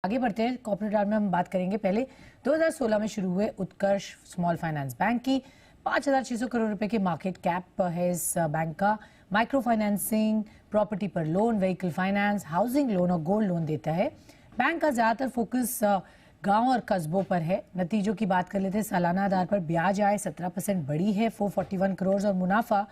आगे बढ़ते हैं। कॉर्पोरेट आर्म में हम बात करेंगे। पहले 2016 में शुरू हुए उत्कर्ष स्मॉल फाइनेंस बैंक की 5,600 करोड़ रुपए की मार्केट कैप है इस बैंक का। माइक्रो फाइनेंसिंग, प्रॉपर्टी पर loan, vehicle finance, housing loan और गोल्ड लोन देता है। बैंक का ज्यादातर फोकस गांव और कस्बों पर है। नतीजों की बात कर लेते हैं। सालाना आधार पर ब्याज आय 17% बढ़ी है 441 करोड़ और मुनाफा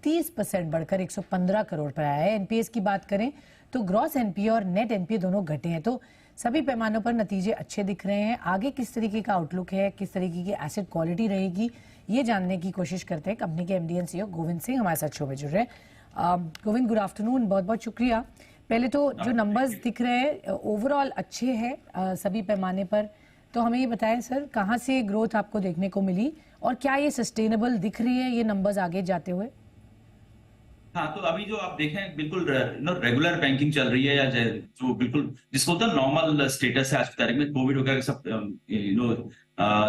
30% बढ़कर 115 करोड़ पर आया है। एनपीएस की बात करें तो ग्रॉस एनपीए और नेट एनपीए दोनों घटे हैं। तो सभी पैमानों पर नतीजे अच्छे दिख रहे हैं। आगे किस तरीके का आउटलुक है, किस तरीके की एसेट क्वालिटी रहेगी, ये जानने की कोशिश करते हैं। कंपनी के MD and CEO Govind Singh हमारे साथ शो में जुड़ रहे हैं। गोविंद, गुड आफ्टरनून, बहुत बहुत शुक्रिया। पहले तो जो नंबर्स दिख रहे हैं ओवरऑल अच्छे हैं सभी पैमाने पर, तो हमें ये बताएं सर, कहाँ से ग्रोथ आपको देखने को मिली और क्या ये सस्टेनेबल दिख रही है ये नंबर्स आगे जाते हुए? हाँ, तो अभी जो आप देखें बिल्कुल रेगुलर बैंकिंग चल रही है, या जो बिल्कुल जिसको होता है नॉर्मल स्टेटस है आज की तारीख में। कोविड वगैरह सब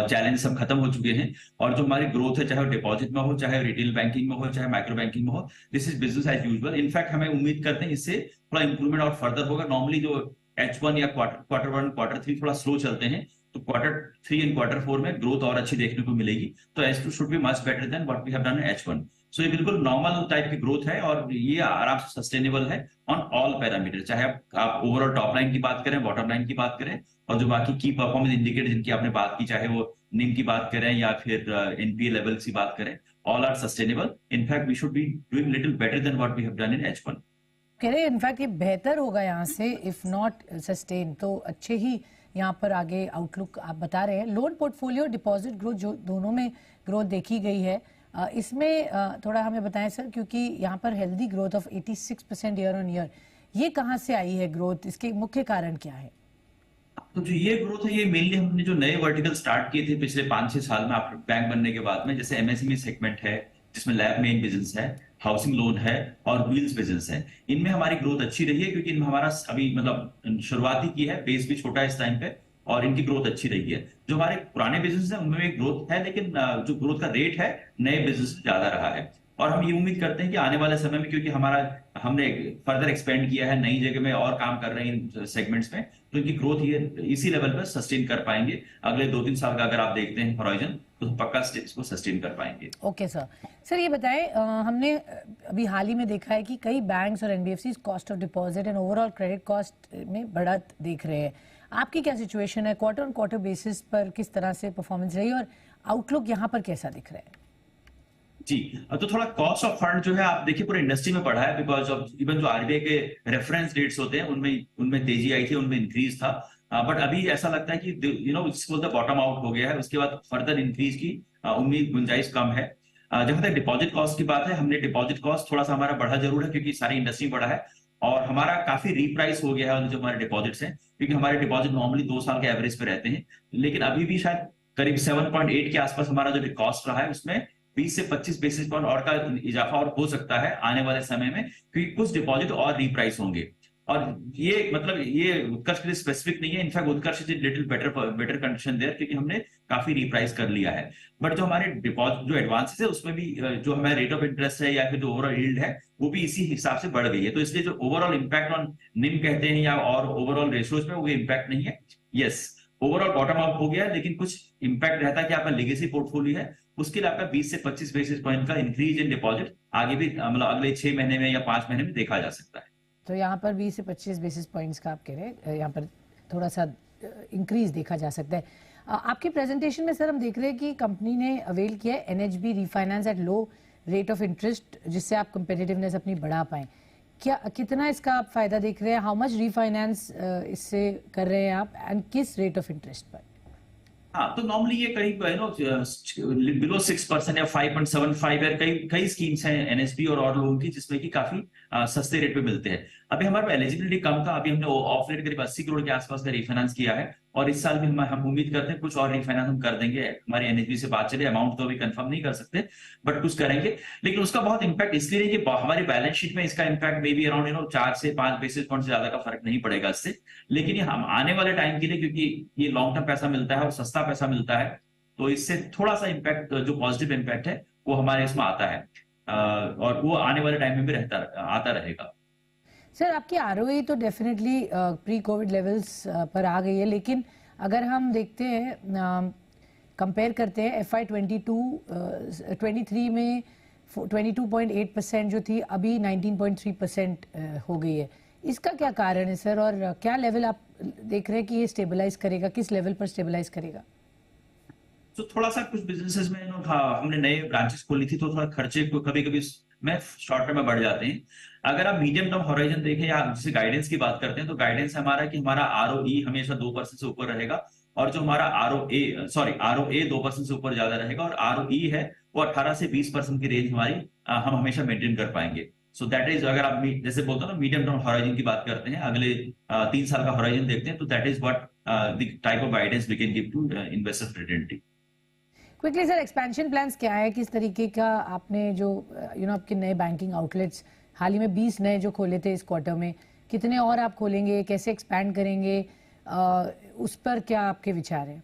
चैलेंज सब खत्म हो चुके हैं, और जो हमारी ग्रोथ है, चाहे वो डिपॉजिट में हो, चाहे रिटेल बैंकिंग में हो, चाहे माइक्रो बैंकिंग में हो, this is business as usual. In fact हमें उम्मीद करते हैं इससे थोड़ा इंप्रूवमेंट और फर्दर होगा। नॉर्मली जो H1 या क्वार्टर 1 क्वार्टर 3 थोड़ा स्लो चलते हैं, तो क्वार्टर 3 एंड क्वार्टर 4 में ग्रोथ और अच्छी देखने को मिलेगी। तो H2 should be much better than what we have done H1। So ये बिल्कुल नॉर्मल टाइप की ग्रोथ है, और ये आराम से सस्टेनेबल है ऑन ऑल पैरामीटर। चाहे आप ओवरऑल टॉप लाइन की बात करें, बॉटम लाइन की बात करें, और जो बाकी की परफॉर्मेंस इंडिकेटर जिनकी आपने बात की, चाहे वो निम की बात करें या फिर एनपीए लेवल की बात करें, all are sustainable. In fact we should be doing little better than what we have done in H1। कह रहे इनफैक्ट ये बेहतर होगा यहाँ से, इफ नॉट सस्टेन, तो अच्छे ही यहाँ पर आगे आउटलुक आप बता रहे हैं। लोन पोर्टफोलियो, डिपॉजिट ग्रोथ, जो दोनों में ग्रोथ देखी गई है, इसमें थोड़ा हमें बताएं सर, क्योंकि यहाँ पर healthy growth of 86% year on year, ये कहाँ से आई है ग्रोथ? इसके मुख्य कारण क्या है? तो जो ये ग्रोथ है, ये मेनली हमने जो नए वर्टिकल स्टार्ट किए थे पिछले 5-6 साल में आफ्टर बैंक बनने के बाद में, जैसे एमएसएमई सेगमेंट है जिसमें लैब मेन बिजनेस है, हाउसिंग लोन है और व्हील्स बिजनेस है। इनमें हमारी ग्रोथ अच्छी रही है, क्योंकि इनमें हमारा अभी मतलब शुरुआत ही की है, बेस भी छोटा है इस टाइम पे, और इनकी ग्रोथ अच्छी रही है। जो हमारे पुराने बिजनेस है उनमें भी ग्रोथ है, लेकिन जो ग्रोथ का रेट है नए बिजनेस में ज्यादा रहा है। और हम ये उम्मीद करते हैं कि आने वाले समय में, क्योंकि हमने फर्दर एक्सपेंड किया है, नई जगह में और काम कर रहे हैं इन सेगमेंट्स में, तो इनकी ग्रोथ ये इसी लेवल पर सस्टेन कर पाएंगे। अगले 2-3 साल का अगर आप देखते हैं हॉराइजन, तो पक्का इसको सस्टेन कर पाएंगे। Okay sir. सर ये बताएं, हमने अभी हाल ही में देखा है कि कई बैंक्स और NBFC cost of deposit and overall credit cost में बढ़त देख रहे हैं। आपकी क्या सिचुएशन है? क्वार्टर ऑन क्वार्टर बेसिस पर किस तरह से परफॉर्मेंस रही और आउटलुक यहाँ पर कैसा दिख रहा है? जी, तो थोड़ा कॉस्ट ऑफ फंड जो है आप देखिए पूरे इंडस्ट्री में बढ़ा है, बिकॉज ऑफ इवन जो आरबीआई के रेफरेंस रेट्स होते हैं उनमें तेजी आई थी, उनमें इंक्रीज था। बट अभी ऐसा लगता है कि इसको द बॉटम आउट हो गया है। उसके बाद फर्दर इंक्रीज की उम्मीद गुंजाइश कम है। जहां तक डिपॉजिट कॉस्ट की बात है, हमने डिपॉजिट कॉस्ट थोड़ा सा हमारा बढ़ा जरूर है, क्योंकि सारी इंडस्ट्री बढ़ा है, और हमारा काफी रीप्राइस हो गया है जो हमारे डिपॉजिट्स हैं, क्योंकि हमारे डिपॉजिट नॉर्मली 2 साल के एवरेज पे रहते हैं। लेकिन अभी भी शायद करीब 7.8 के आसपास हमारा जो कॉस्ट रहा है, उसमें 20 से 25 बेसिस पॉइंट और का इजाफा और हो सकता है आने वाले समय में, क्योंकि कुछ डिपॉजिट और रीप्राइस होंगे। और ये मतलब ये उत्कर्ष के लिए स्पेसिफिक नहीं है। In fact Utkarsh is little better condition there, क्योंकि हमने काफी रीप्राइस कर लिया है। बट जो हमारे डिपॉजिट जो एडवांसेस है, उसमें भी जो हमारा रेट ऑफ इंटरेस्ट है या फिर जो ओवरऑल यील्ड है, वो भी इसी हिसाब से बढ़ गई है। तो इसलिए जो ओवरऑल इम्पैक्ट ऑन निम कहते हैं या और ओवरऑल रेशियोज में, वो इम्पैक्ट नहीं है। यस, ओवरऑल बॉटम आउट हो गया, लेकिन कुछ इम्पैक्ट रहता है कि आपका लेगेसी पोर्टफोलियो है, उसके लिए आपका 20 से 25 बेसिस पॉइंट का इंक्रीज इन डिपॉजिट आगे भी मतलब अगले 6 महीने में या 5 महीने में देखा जा सकता है। तो यहाँ पर 20 से 25 बेसिस पॉइंट्स का आप कह रहे हैं यहाँ पर थोड़ा सा इंक्रीज देखा जा सकता है। आपकी प्रेजेंटेशन में सर हम देख रहे हैं कि कंपनी ने अवेल किया है NHB refinance at low rate of interest, जिससे आप कंपेटिटिवनेस अपनी बढ़ा पाएं। कितना इसका आप फायदा देख रहे हैं? हाउ मच रीफाइनेंस इससे कर रहे हैं आप, एंड किस रेट ऑफ इंटरेस्ट पर? हाँ, तो नॉर्मली ये करीब बिलो 6% या 5.75 है। कई स्कीम्स हैं एनएसबी और लोन की, जिसमें कि काफी सस्ते रेट पे मिलते हैं। अभी हमारे एलिजिबिलिटी कम था, अभी हमने ऑफ रेट करीब 80 करोड़ के आसपास का रिफाइनेंस किया है, और इस साल भी हम उम्मीद करते हैं कुछ और रिफाइनेंस हम कर देंगे। हमारी एनएसबी से बात चले, अमाउंट तो अभी कंफर्म नहीं कर सकते, बट कुछ करेंगे। लेकिन उसका बहुत इंपैक्ट इसलिए नहीं कि हमारी बैलेंस शीट में इसका इंपैक्ट मे बी अराउंड 4 से 5 बेसिस पॉइंट से ज्यादा का फर्क नहीं पड़ेगा इससे। लेकिन ये हम आने वाले टाइम के लिए, क्योंकि ये लॉन्ग टर्म पैसा मिलता है और सस्ता पैसा मिलता है, तो इससे थोड़ा सा इंपैक्ट, जो पॉजिटिव इंपैक्ट है, वो हमारे इसमें आता है, और वो आने वाले टाइम में भी आता रहेगा। सर आपकी आरओई तो डेफिनेटली प्री कोविड लेवल्स पर आ गई है, लेकिन अगर हम देखते हैं कंपेयर करते हैं FY 23 में 22.8% जो थी अभी 19.3% हो गई है। इसका क्या कारण है सर, और क्या लेवल आप देख रहे हैं कि ये स्टेबलाइज करेगा, किस लेवल पर स्टेबलाइज करेगा? तो थोड़ा सा कुछ बिजनेसेस में हमने नए ब्रांचेस खोली थी तो थोड़ा खर्चे को कभी कभी में शॉर्ट टर्म में बढ़ जाते हैं। अगर आप मीडियम टर्म हॉराइजन देखें या जैसे गाइडेंस की बात करते हैं तो गाइडेंस हमारा कि हमारा ROE हमेशा 2% से ऊपर रहेगा, और जो हमारा ROA 2% से ऊपर ज्यादा रहेगा, और ROE है वो 18 से 20% की रेंज हमारी हम हमेशा मेंटेन कर पाएंगे। सो दैट इज, अगर आप जैसे बोलते हो ना मीडियम टर्म हॉराइजन की बात करते हैं, अगले 3 साल का हॉराइजन देखते हैं, तो that is what the type of guidance we can give to investor fraternity. Quickly sir, expansion plans क्या है, किस तरीके का आपने जो आपके नए बैंकिंग आउटलेट्स हाल ही में 20 नए जो खोले थे इस क्वार्टर में, कितने और आप खोलेंगे, कैसे एक्सपैंड करेंगे, उस पर क्या आपके विचार हैं?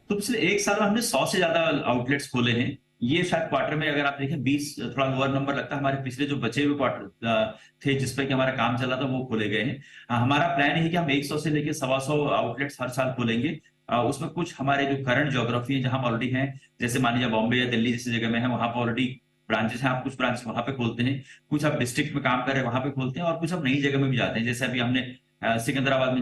तो पिछले 1 साल में हमने 100 से ज्यादा आउटलेट्स खोले हैं। ये शायद क्वार्टर में अगर आप देखें 20 थोड़ा लोअर नंबर लगता है, हमारे पिछले जो बचे हुए क्वार्टर थे जिसपे कि हमारा काम चला था वो खोले गए हैं। हमारा प्लान है कि हम 100 से लेकर 125 आउटलेट्स हर साल खोलेंगे। उसमें कुछ हमारे जो करंट ज्योग्राफी है जहां ऑलरेडी हैं, जैसे मान लीजिए बॉम्बे या दिल्ली जैसी जगह में है, वहां पर ऑलरेडी ब्रांचेस हैं, आप कुछ ब्रांच वहां पे खोलते हैं, कुछ आप डिस्ट्रिक्ट में काम कर रहे हैं वहां पे खोलते हैं, और कुछ आप नई जगह में भी जाते हैं। जैसे अभी हमने सिकंदराबाद में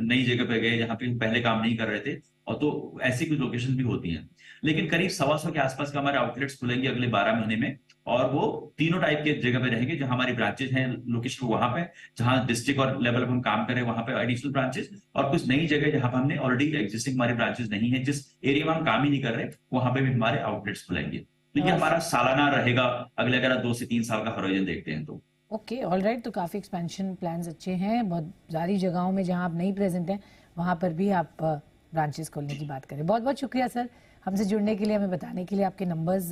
नई जगह पे गए जहाँ पे हम पहले काम नहीं कर रहे थे, और तो ऐसी कुछ लोकेशन भी होती हैं। लेकिन करीब 125 के आसपास का हमारे आउटलेट्स खुलेंगे अगले 12 महीने में, और वो तीनों टाइप के जगह पे रहेंगे जहां हमारी ब्रांचेस हैं, लोकेशन वहां पे जहां डिस्ट्रिक्ट और लेवल पे हम काम करें वहां पे एडिशनल ब्रांचेस, और कुछ नई जगह जहां पे हमने ऑलरेडी एग्जिस्टिंग हमारी ब्रांचेस नहीं है, जिस एरिया में हम काम ही नहीं कर रहे वहां पे भी हमारे आउटलेट्स खुलेंगे। तो ये हमारा सालाना रहेगा अगले, अगर 2 से 3 साल का हॉराइजन देखते हैं तो। Okay, alright. तो काफ़ी एक्सपेंशन प्लान्स अच्छे हैं, बहुत सारी जगहों में जहां आप नहीं प्रेजेंट हैं वहां पर भी आप ब्रांचेस खोलने की बात करें। बहुत बहुत शुक्रिया सर हमसे जुड़ने के लिए, हमें बताने के लिए आपके नंबर्स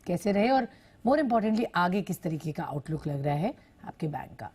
कैसे रहे, और मोर इम्पोर्टेंटली आगे किस तरीके का आउटलुक लग रहा है आपके बैंक का।